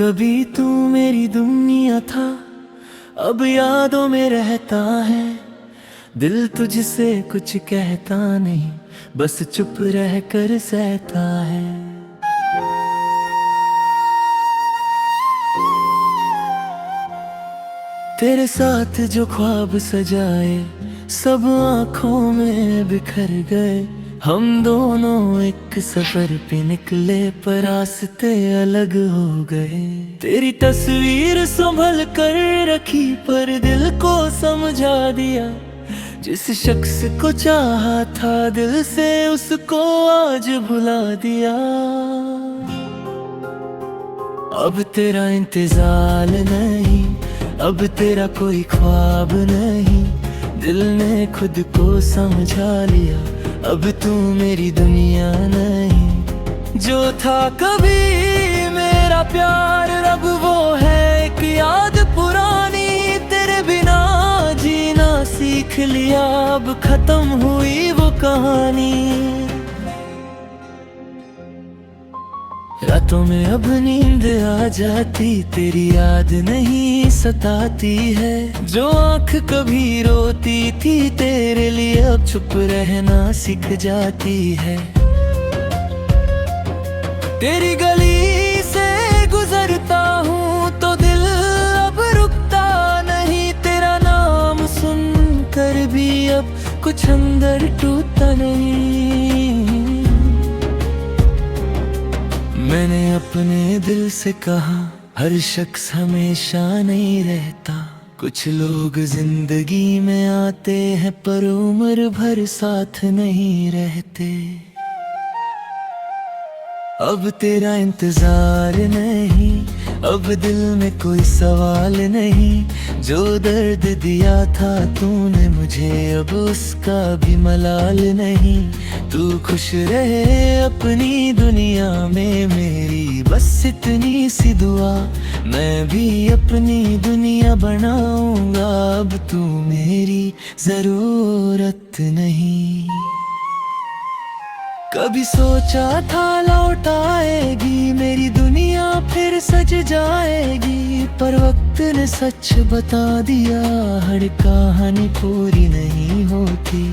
कभी तू मेरी दुनिया था, अब यादों में रहता है। दिल तुझसे कुछ कहता नहीं, बस चुप रह कर सहता है। तेरे साथ जो ख्वाब सजाए सब आंखों में बिखर गए। हम दोनों एक सफर पे निकले पर रास्ते अलग हो गए। तेरी तस्वीर संभल कर रखी पर दिल को समझा दिया। जिस शख्स को चाहा था दिल से उसको आज भुला दिया। अब तेरा इंतजार नहीं, अब तेरा कोई ख्वाब नहीं। दिल ने खुद को समझा लिया, अब तू मेरी दुनिया नहीं। जो था कभी मेरा प्यार अब वो है एक याद पुरानी। तेरे बिना जीना सीख लिया, अब खत्म हुई वो कहानी। रातों में अब नींद आ जाती, तेरी याद नहीं सताती है। जो आँख कभी रोती थी तेरे लिए अब चुप रहना सीख जाती है। तेरी गली से गुजरता हूँ तो दिल अब रुकता नहीं। तेरा नाम सुन कर भी अब कुछ अंदर टूटता नहीं। मैंने अपने दिल से कहा हर शख्स हमेशा नहीं रहता। कुछ लोग जिंदगी में आते हैं पर उम्र भर साथ नहीं रहते। अब तेरा इंतजार नहीं, अब दिल में कोई सवाल नहीं। जो दर्द दिया था तूने मुझे अब उसका भी मलाल नहीं। तू खुश रहे अपनी दुनिया में मेरी बस इतनी सी दुआ। मैं भी अपनी दुनिया बनाऊंगा, अब तू मेरी जरूरत नहीं। कभी सोचा था लौट आएगी मेरी दुनिया फिर सज जाएगी। पर वक्त ने सच बता दिया हर कहानी पूरी नहीं होती।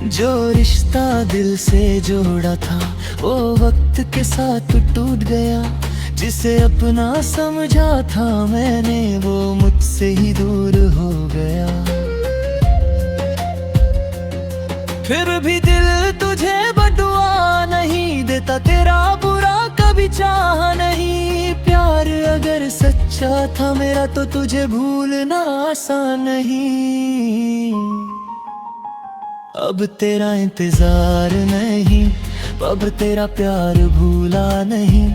जो रिश्ता दिल से जोड़ा था वो वक्त के साथ टूट गया। जिसे अपना समझा था मैंने वो मुझसे ही दूर हो गया। फिर भी दिल तुझे बदुआ नहीं देता, तेरा बुरा कभी चाहा नहीं। प्यार अगर सच्चा था मेरा तो तुझे भूलना आसान नहीं। अब तेरा इंतजार नहीं, अब तेरा प्यार भूला नहीं।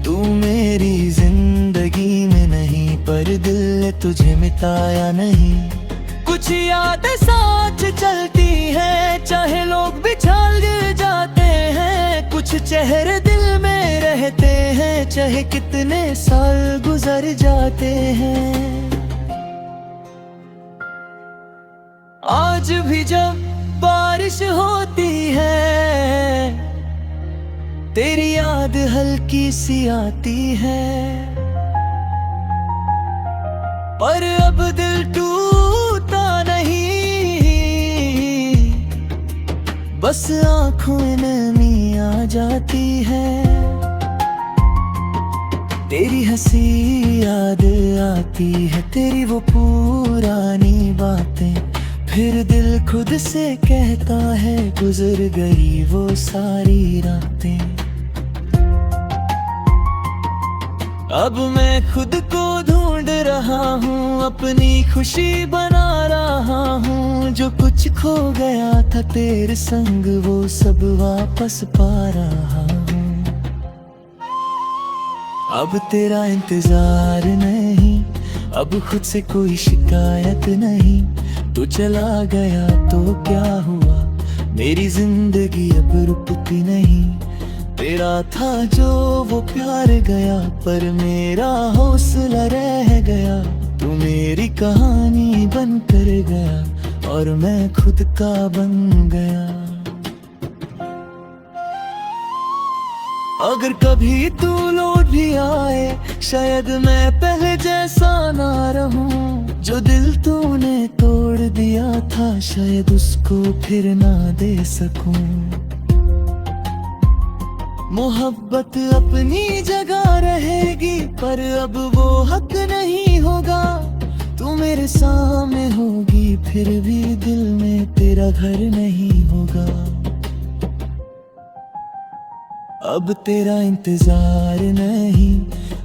तू मेरी जिंदगी में नहीं पर दिल ने तुझे मिटाया नहीं। कुछ यादें साथ चलती हैं चाहे लोग बिछड़ जाते हैं। कुछ चेहरे दिल में रहते हैं चाहे कितने साल गुजर जाते हैं। आज भी जब बारिश होती है तेरी याद हल्की सी आती है। पर अब दिल टूटा नहीं, बस आँखों में नमी आ जाती है। तेरी हंसी याद आती है, तेरी वो पुरानी बातें। फिर दिल खुद से कहता है गुजर गई वो सारी रातें। अब मैं खुद को ढूंढ रहा हूँ, अपनी खुशी बना रहा हूँ। जो कुछ खो गया था तेरे संग वो सब वापस पा रहा हूँ। अब तेरा इंतजार नहीं, अब खुद से कोई शिकायत नहीं। तू चला गया तो क्या हुआ, मेरी जिंदगी अब रुकती नहीं। तेरा था जो वो प्यार गया पर मेरा हौसला रह गया। तू मेरी कहानी बन कर गया और मैं खुद का बन गया। अगर कभी तू लौट भी आए, शायद मैं पहले जैसा ना रहूं। जो दिल तूने तोड़ दिया था, शायद उसको फिर ना दे सकूं। मोहब्बत अपनी जगह रहेगी, पर अब वो हक नहीं होगा। तू मेरे सामने होगी, फिर भी दिल में तेरा घर नहीं होगा। अब तेरा इंतजार नहीं,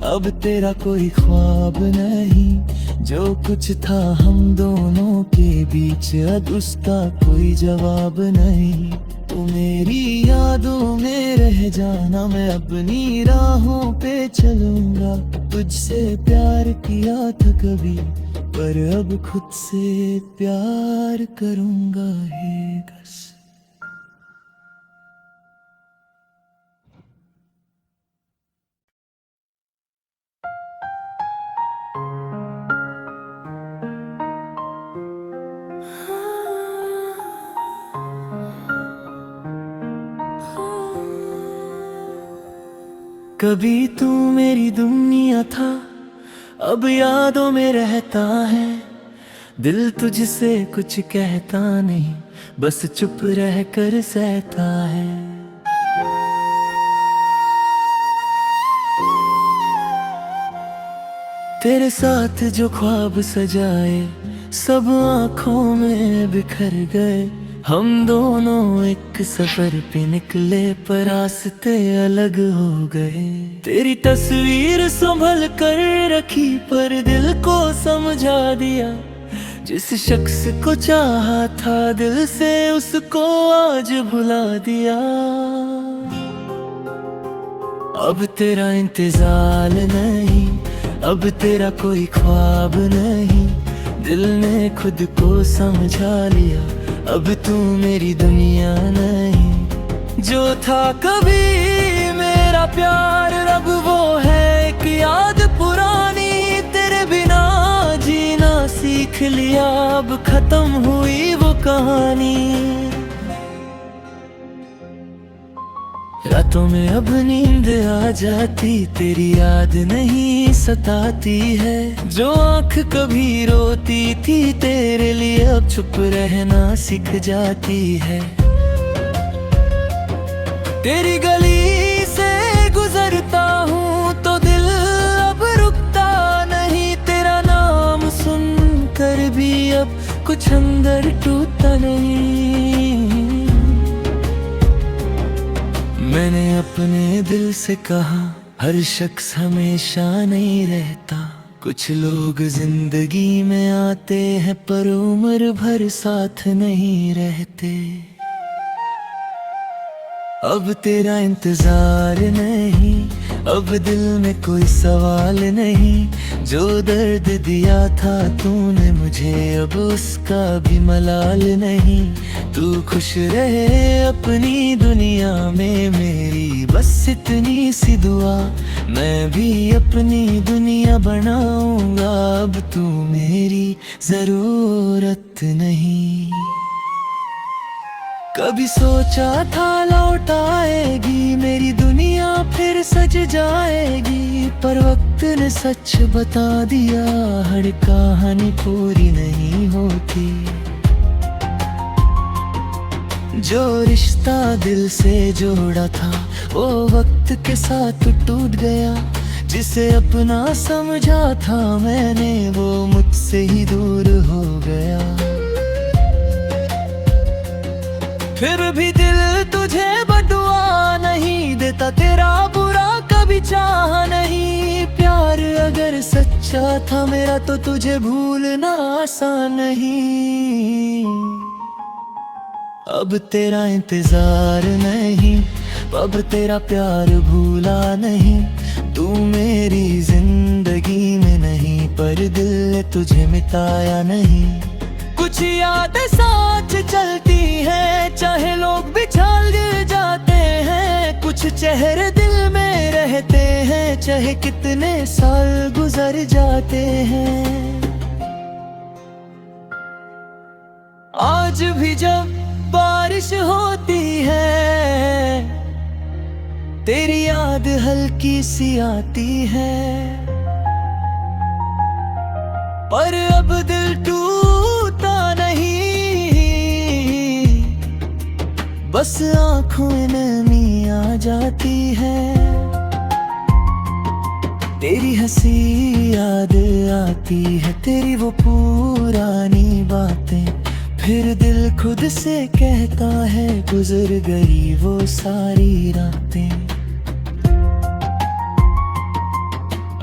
अब तेरा कोई ख्वाब नहीं। जो कुछ था हम दोनों के बीच, अब उसका कोई जवाब नहीं। तू मेरी यादों में रह जाना, मैं अपनी राहों पे चलूंगा। तुझसे प्यार किया था कभी, पर अब खुद से प्यार करूंगा हे बस। कभी तू मेरी दुनिया था, अब यादों में रहता है। दिल तुझसे कुछ कहता नहीं, बस चुप रह कर सहता है। तेरे साथ जो ख्वाब सजाए, सब आंखों में बिखर गए। हम दोनों एक सफर पे निकले, पर रास्ते अलग हो गए। तेरी तस्वीर संभल कर रखी, पर दिल को समझा दिया। जिस शख्स को चाहा था दिल से, उसको आज भुला दिया। अब तेरा इंतजार नहीं, अब तेरा कोई ख्वाब नहीं। दिल ने खुद को समझा लिया, अब तू मेरी दुनिया नहीं। जो था कभी मेरा प्यार, अब वो है एक याद पुरानी। तेरे बिना जीना सीख लिया, अब खत्म हुई वो कहानी। रातों में अब नींद आ जाती, तेरी याद नहीं सताती है। जो आँख कभी रोती थी तेरे लिए, अब चुप रहना सीख जाती है। तेरी गली से गुजरता हूँ तो दिल अब रुकता नहीं। तेरा नाम सुनकर भी अब कुछ अंदर टूटता नहीं। मैंने अपने दिल से कहा, हर शख्स हमेशा नहीं रहता। कुछ लोग जिंदगी में आते हैं, पर उम्र भर साथ नहीं रहते। अब तेरा इंतजार नहीं, अब दिल में कोई सवाल नहीं। जो दर्द दिया था तूने मुझे, अब उसका भी मलाल नहीं। तू खुश रहे अपनी दुनिया में, मेरी बस इतनी सी दुआ। मैं भी अपनी दुनिया बनाऊंगा, अब तू मेरी जरूरत नहीं। कभी सोचा था लौट आएगी, मेरी दुनिया फिर सज जाएगी। पर वक्त ने सच बता दिया, हर कहानी पूरी नहीं होती। जो रिश्ता दिल से जोड़ा था, वो वक्त के साथ टूट गया। जिसे अपना समझा था मैंने, वो मुझसे ही दूर हो गया। फिर भी दिल तुझे बदुआ नहीं देता, तेरा बुरा कभी चाहा नहीं। प्यार अगर सच्चा था मेरा, तो तुझे भूलना आसान नहीं। अब तेरा इंतजार नहीं, अब तेरा प्यार भूला नहीं। तू मेरी जिंदगी में नहीं, पर दिल ने तुझे मिटाया नहीं। कुछ यादें साथ चलती हैं, चाहे लोग बिछड़ जाते हैं। कुछ चेहरे दिल में रहते हैं, चाहे कितने साल गुजर जाते हैं। आज भी जब बारिश होती है, तेरी याद हल्की सी आती है, पर अब दिल टूटा नहीं। बस आंखों में नमी आ जाती है, तेरी हंसी याद आती है, तेरी वो पुरानी बातें। फिर दिल खुद से कहता है गुजर गई वो सारी रातें।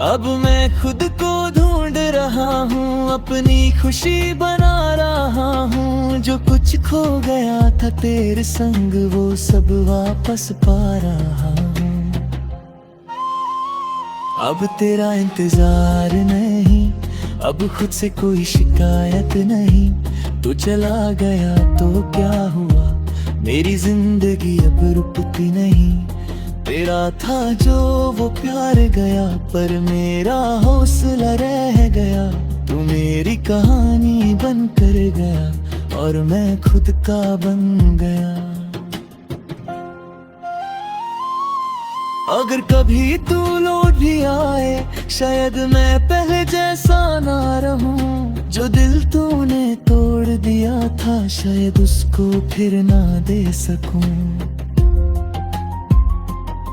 अब मैं खुद को ढूंढ रहा हूँ, अपनी खुशी बना रहा हूँ। जो कुछ खो गया था तेरे संग वो सब वापस पा रहा हूँ। अब तेरा इंतजार नहीं, अब खुद से कोई शिकायत नहीं। तू चला गया तो क्या हुआ, मेरी जिंदगी अब रुकती नहीं। तेरा था जो वो प्यार गया, पर मेरा हौसला रह गया। तू मेरी कहानी बन कर गया और मैं खुद का बन गया। अगर कभी तू लौट भी आए, शायद मैं पहले जैसा ना रहूं। जो दिल तूने तोड़ दिया था, शायद उसको फिर ना दे सकूं।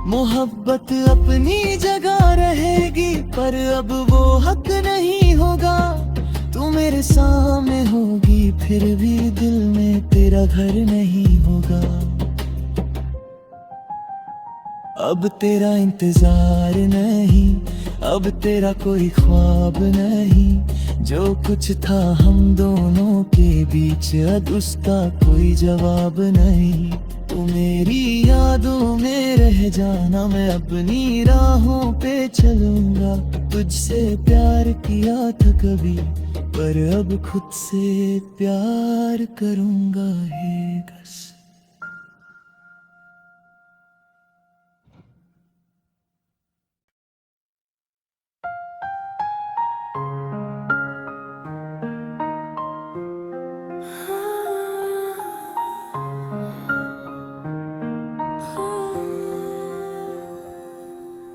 मोहब्बत अपनी जगह रहेगी, पर अब वो हक नहीं होगा। तू मेरे सामने होगी, फिर भी दिल में तेरा घर नहीं होगा। अब तेरा इंतजार नहीं, अब तेरा कोई ख्वाब नहीं। जो कुछ था हम दोनों के बीच, अब उसका कोई जवाब नहीं। तू मेरी यादों में रह जाना, मैं अपनी राहों पे चलूंगा। तुझसे प्यार किया था कभी, पर अब खुद से प्यार करूंगा हे बस।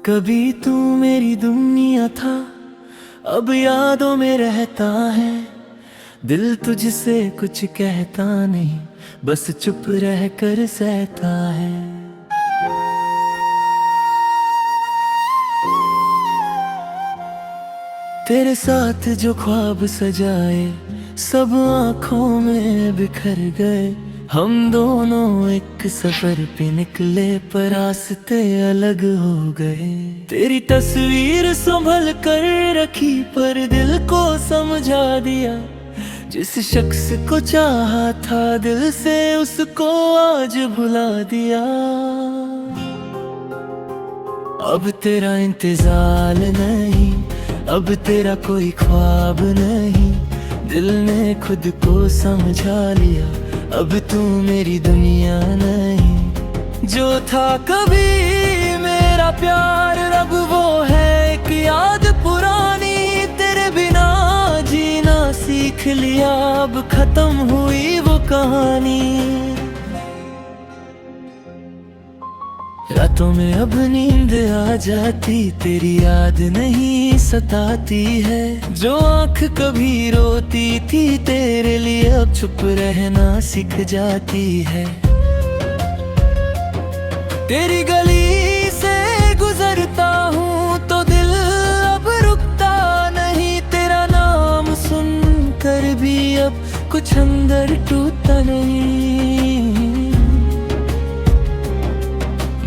कभी तू मेरी दुनिया था, अब यादों में रहता है। दिल तुझसे कुछ कहता नहीं, बस चुप रह कर सहता है। तेरे साथ जो ख्वाब सजाए, सब आंखों में बिखर गए। हम दोनों एक सफर पे निकले, पर रास्ते अलग हो गए। तेरी तस्वीर संभल कर रखी, पर दिल को समझा दिया। जिस शख्स को चाहा था दिल से, उसको आज भुला दिया। अब तेरा इंतजार नहीं, अब तेरा कोई ख्वाब नहीं। दिल ने खुद को समझा लिया, अब तू मेरी दुनिया नहीं। जो था कभी मेरा प्यार, अब वो है एक याद पुरानी। तेरे बिना जीना सीख लिया, अब खत्म हुई वो कहानी। रातों में अब नींद आ जाती, तेरी याद नहीं सताती है। जो आँख कभी रोती थी तेरे लिए, अब चुप रहना सीख जाती है। तेरी गली से गुजरता हूँ तो दिल अब रुकता नहीं। तेरा नाम सुन कर भी अब कुछ अंदर टूटता नहीं।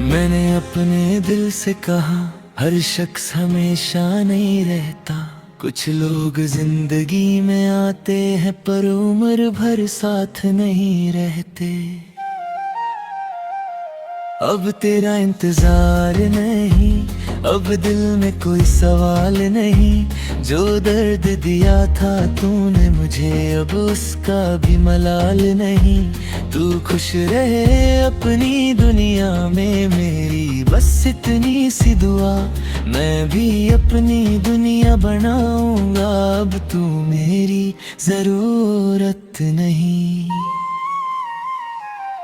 मैंने अपने दिल से कहा, हर शख्स हमेशा नहीं रहता। कुछ लोग जिंदगी में आते हैं, पर उम्र भर साथ नहीं रहते। अब तेरा इंतजार नहीं, अब दिल में कोई सवाल नहीं। जो दर्द दिया था तूने मुझे, अब उसका भी मलाल नहीं। तू खुश रहे अपनी दुनिया में, मेरी बस इतनी सी दुआ। मैं भी अपनी दुनिया बनाऊंगा, अब तू मेरी जरूरत नहीं।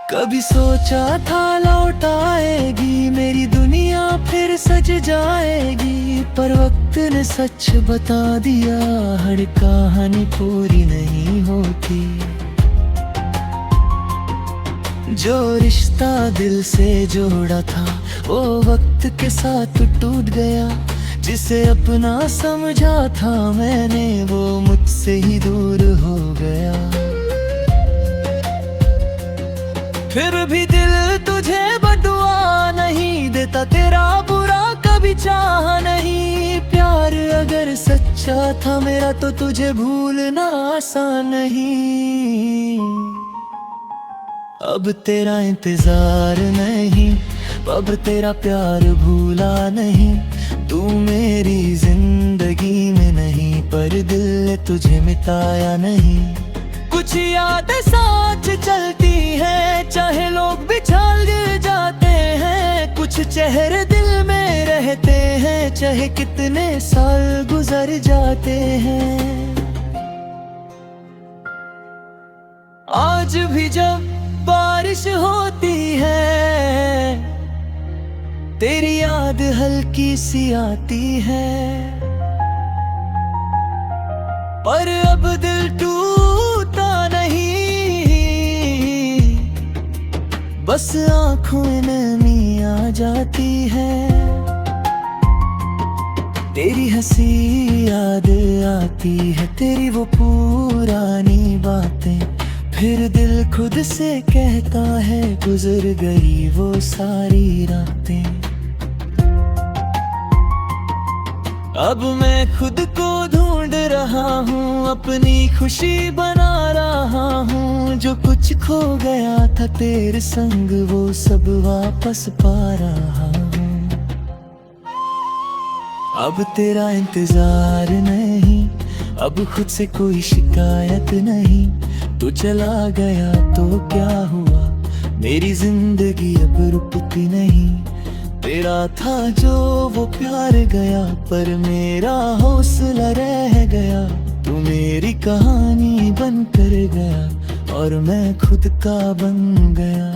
कभी सोचा था लौट आएगी मेरी दुनिया फिर सज जाएगी, पर वक्त ने सच बता दिया हर कहानी पूरी नहीं होती। जो रिश्ता दिल से जोड़ा था वो वक्त के साथ टूट गया, जिसे अपना समझा था मैंने वो मुझसे ही दूर हो गया। फिर भी दिल तुझे बदुआ नहीं देता, तेरा बुरा कभी चाहा नहीं। प्यार अगर सच्चा था मेरा तो तुझे भूलना आसान नहीं। अब तेरा इंतजार नहीं, अब तेरा प्यार भूला नहीं। तू मेरी जिंदगी में नहीं, पर दिल ने तुझे मिटाया नहीं। कुछ यादें साथ चलती हैं, चाहे लोग बिछड़ जाते हैं। कुछ चेहरे दिल में रहते हैं, चाहे कितने साल गुजर जाते हैं। आज भी जब बारिश होती है तेरी याद हल्की सी आती है, पर अब दिल टूटा नहीं, बस आंखों में नमी आ जाती है। तेरी हंसी याद आती है, तेरी वो पुरानी बातें, फिर दिल खुद से कहता है गुजर गई वो सारी रातें। अब मैं खुद को ढूंढ रहा हूँ, अपनी खुशी बना रहा हूँ। जो कुछ खो गया था तेरे संग वो सब वापस पा रहा हूँ। अब तेरा इंतजार नहीं, अब खुद से कोई शिकायत नहीं। तू चला गया तो क्या हुआ, मेरी जिंदगी अब रुकती नहीं। तेरा था जो वो प्यार गया, पर मेरा हौसला रह गया। तू मेरी कहानी बन कर गया और मैं खुद का बन गया।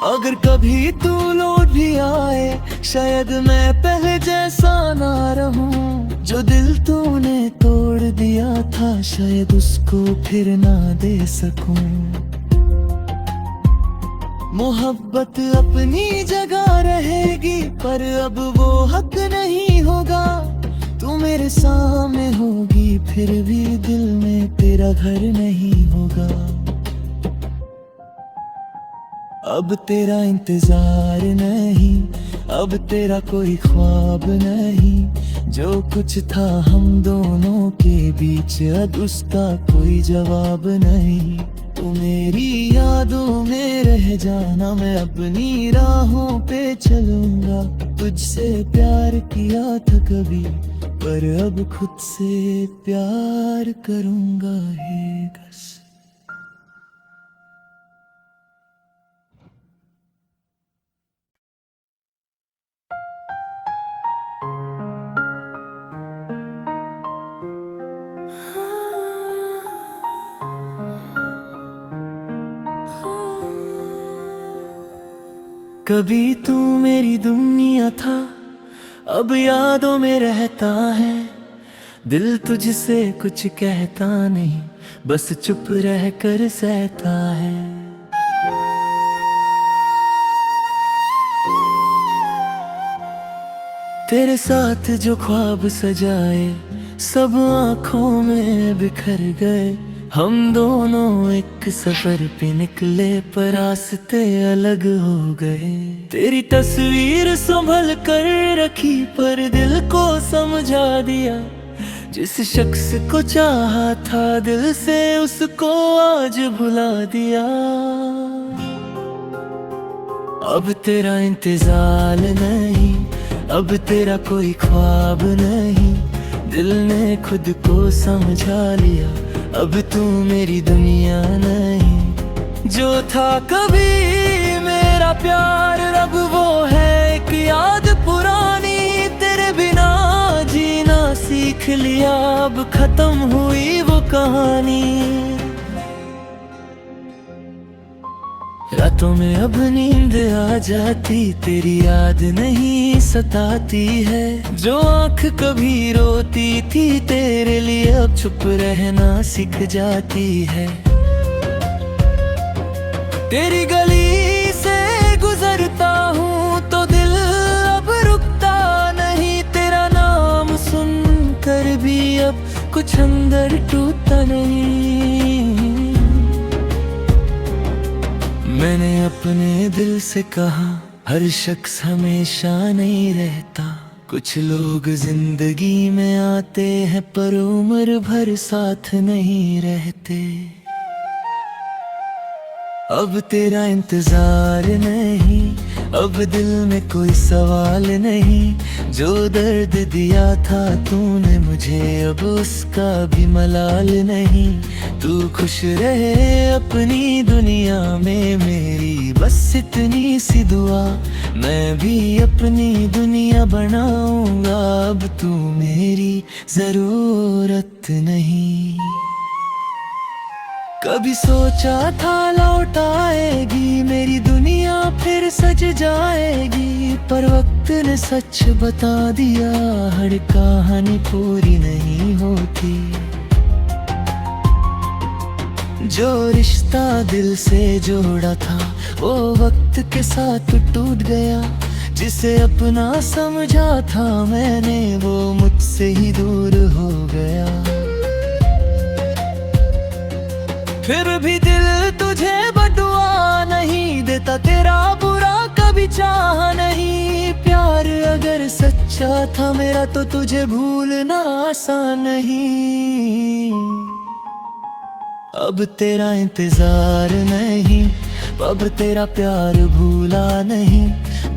अगर कभी तू लौट भी आए, शायद मैं पहले जैसा ना रहूं। जो दिल तूने तोड़ दिया था शायद उसको फिर ना दे सकूं। मोहब्बत अपनी जगह रहेगी, पर अब वो हक नहीं होगा। तू मेरे सामने होगी फिर भी दिल में तेरा घर नहीं होगा। अब तेरा इंतजार नहीं, अब तेरा कोई ख्वाब नहीं। जो कुछ था हम दोनों के बीच अब उसका कोई जवाब नहीं। तू मेरी यादों में रह जाना, मैं अपनी राहों पे चलूंगा। तुझसे प्यार किया था कभी, पर अब खुद से प्यार करूंगा ही बस। कभी तू मेरी दुनिया था, अब यादों में रहता है। दिल तुझसे कुछ कहता नहीं, बस चुप रह कर सहता है। तेरे साथ जो ख्वाब सजाए सब आँखों में बिखर गए। हम दोनों एक सफर पे निकले पर रास्ते अलग हो गए। तेरी तस्वीर संभल कर रखी पर दिल को समझा दिया। जिस शख्स को चाहा था दिल से उसको आज भुला दिया। अब तेरा इंतजार नहीं, अब तेरा कोई ख्वाब नहीं। दिल ने खुद को समझा लिया, अब तू मेरी दुनिया नहीं। जो था कभी मेरा प्यार अब वो है एक याद पुरानी। तेरे बिना जीना सीख लिया, अब खत्म हुई वो कहानी। रातों में अब नींद आ जाती, तेरी याद नहीं सताती है। जो आँख कभी रोती थी तेरे लिए अब चुप रहना सीख जाती है। तेरी गली से गुजरता हूँ तो दिल अब रुकता नहीं, तेरा नाम सुन कर भी अब कुछ अंदर टूटता नहीं। मैंने अपने दिल से कहा हर शख्स हमेशा नहीं रहता, कुछ लोग जिंदगी में आते हैं पर उम्र भर साथ नहीं रहते। अब तेरा इंतजार नहीं, अब दिल में कोई सवाल नहीं। जो दर्द दिया था तूने मुझे अब उसका भी मलाल नहीं। तू खुश रहे अपनी दुनिया में मेरी बस इतनी सी दुआ, मैं भी अपनी दुनिया बनाऊंगा अब तू मेरी जरूरत नहीं। कभी सोचा था लौट आएगी मेरी दुनिया फिर सज जाएगी, पर वक्त ने सच बता दिया हर कहानी पूरी नहीं होती। जो रिश्ता दिल से जोड़ा था वो वक्त के साथ टूट गया, जिसे अपना समझा था मैंने वो मुझसे ही दूर हो गया। फिर भी दिल तुझे बदुआ नहीं देता, तेरा बुरा कभी चाहा नहीं। प्यार अगर सच्चा था मेरा तो तुझे भूलना आसान नहीं। अब तेरा इंतजार नहीं, अब तेरा प्यार भूला नहीं।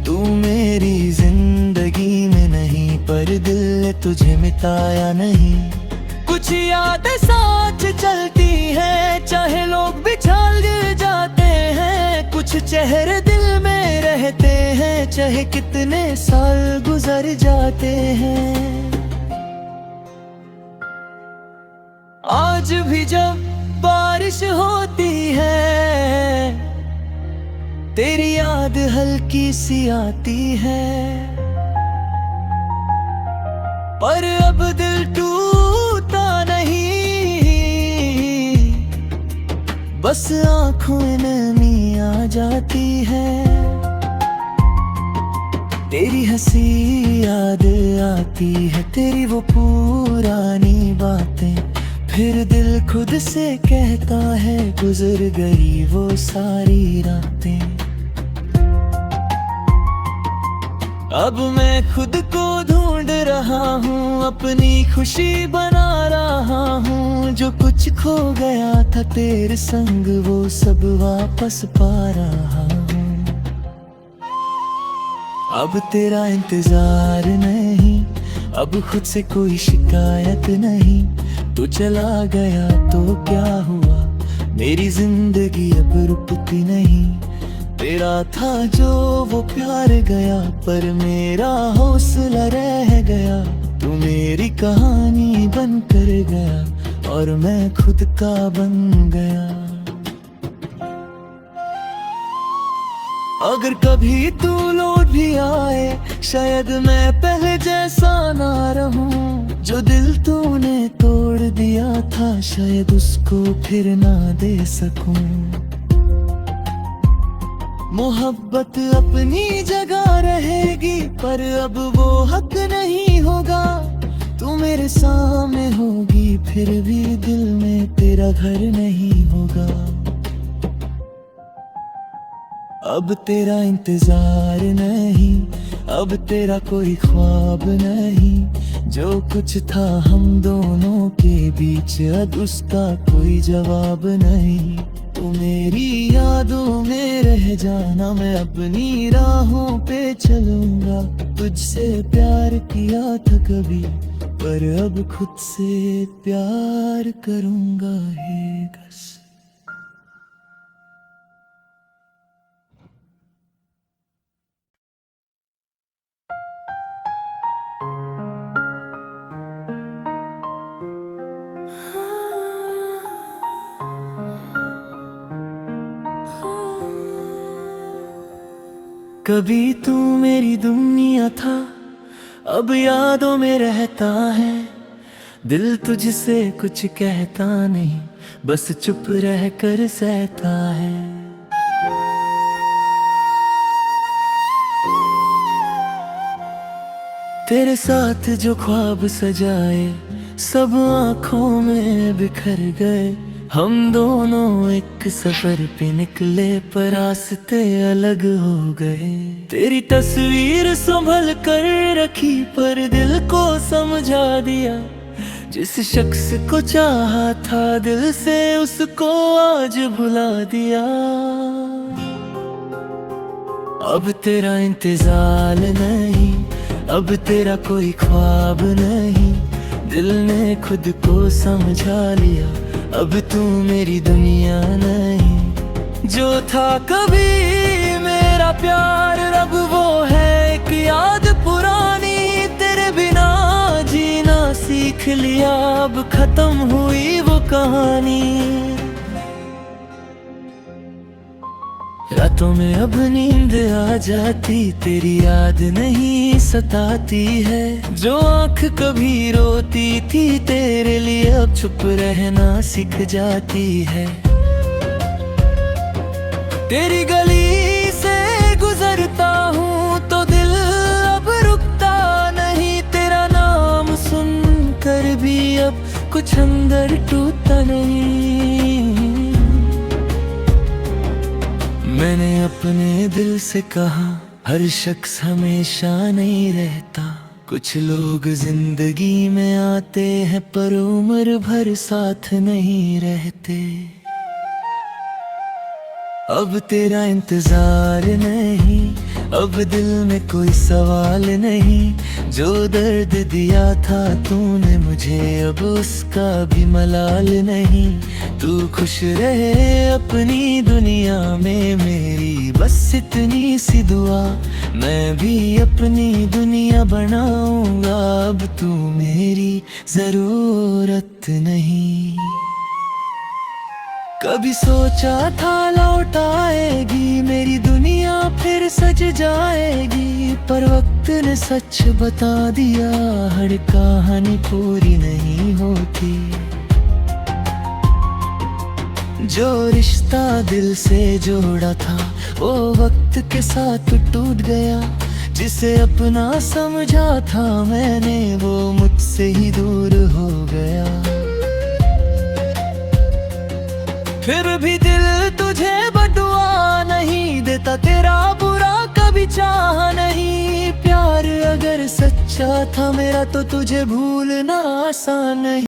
तू मेरी जिंदगी में नहीं पर दिल ने तुझे मिटाया नहीं। कुछ यादें साथ चलती हैं चाहे लोग बिछड़ जाते हैं, कुछ चेहरे दिल में रहते हैं चाहे कितने साल गुजर जाते हैं। आज भी जब बारिश होती है तेरी याद हल्की सी आती है, पर अब दिल टूटा नहीं, बस आँखों में नमी आ जाती है। तेरी हंसी याद आती है, तेरी वो पुरानी बातें, फिर दिल खुद से कहता है गुजर गई वो सारी रातें। अब मैं खुद को ढूंढ रहा हूँ, अपनी खुशी बना रहा हूँ। जो कुछ खो गया था तेरे संग वो सब वापस पा रहा हूँ। अब तेरा इंतजार नहीं, अब खुद से कोई शिकायत नहीं। तू चला गया तो क्या हुआ, मेरी जिंदगी अब रुकती नहीं। तेरा था जो वो प्यार गया पर मेरा हौसला रह गया। तू मेरी कहानी बन कर गया और मैं खुद का बन गया। अगर कभी तू लौट भी आए शायद मैं पहले जैसा ना रहूं। जो दिल तूने तोड़ दिया था शायद उसको फिर ना दे सकूं। मोहब्बत अपनी जगह रहेगी पर अब वो हक नहीं होगा। तू मेरे सामने होगी फिर भी दिल में तेरा घर नहीं होगा। अब तेरा इंतजार नहीं, अब तेरा कोई ख्वाब नहीं। जो कुछ था हम दोनों के बीच अब उसका कोई जवाब नहीं। तू मेरी यादों में रह जाना, मैं अपनी राहों पे चलूंगा। तुझसे प्यार किया था कभी पर अब खुद से प्यार करूंगा हे बस। कभी तू मेरी दुनिया था, अब यादों में रहता है। दिल तुझसे कुछ कहता नहीं, बस चुप रह कर सहता है। तेरे साथ जो ख्वाब सजाए सब आँखों में बिखर गए। हम दोनों एक सफर पे निकले पर रास्ते अलग हो गए। तेरी तस्वीर संभल कर रखी पर दिल को समझा दिया। जिस शख्स को चाहा था दिल से उसको आज भुला दिया। अब तेरा इंतजार नहीं, अब तेरा कोई ख्वाब नहीं। दिल ने खुद को समझा लिया, अब तू मेरी दुनिया नहीं। जो था कभी मेरा प्यार अब वो है एक याद पुरानी। तेरे बिना जीना सीख लिया, अब खत्म हुई वो कहानी। रातों में अब नींद आ जाती, तेरी याद नहीं सताती है। जो आँख कभी रोती थी तेरे लिए अब चुप रहना सीख जाती है। तेरी गली से गुजरता हूँ तो दिल अब रुकता नहीं। तेरा नाम सुन कर भी अब कुछ अंदर टूटता नहीं। मैंने अपने दिल से कहा हर शख्स हमेशा नहीं रहता। कुछ लोग जिंदगी में आते हैं पर उम्र भर साथ नहीं रहते। अब तेरा इंतजार नहीं, अब दिल में कोई सवाल नहीं। जो दर्द दिया था तूने मुझे अब उसका भी मलाल नहीं। तू खुश रहे अपनी दुनिया में मेरी बस इतनी सी दुआ। मैं भी अपनी दुनिया बनाऊंगा, अब तू मेरी जरूरत नहीं। कभी सोचा था लौट आएगी मेरी दुनिया फिर सज जाएगी। पर वक्त ने सच बता दिया, हर कहानी पूरी नहीं होती। जो रिश्ता दिल से जोड़ा था वो वक्त के साथ टूट गया। जिसे अपना समझा था मैंने वो मुझसे ही दूर हो गया। फिर भी दिल तुझे बदुआ नहीं देता, तेरा बुरा कभी चाहा नहीं। प्यार अगर सच्चा था मेरा तो तुझे भूलना आसान नहीं।